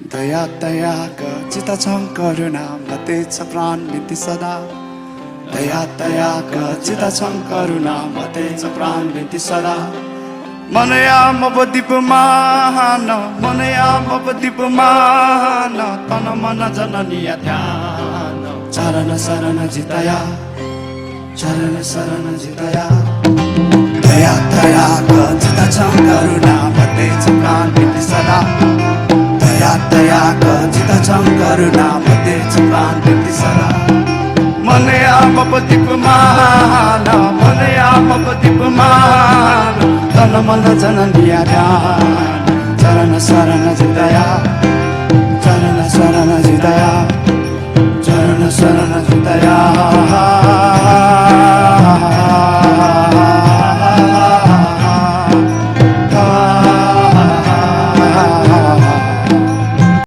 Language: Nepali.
दया दयाका चिता छं करुणा मते छ प्राण बिन्ती सदा दया दयाका चिता छं करुणा मते छ प्राण बिन्ती सदा मनया मबदीप मान मनया मबदीप मान तन मन जननीय ध्यान चरण शरण जितया चरण शरण जितया दया दयाका चिता छं करुणा मते छ प्राण बिन्ती सदा दया दयाका चिता छं करुणा मते छ प्राण बिन्ती सदा मनया मबदीप मान मनया मबदीप मान तन मन जननीय ध्यान चरण शरण जितया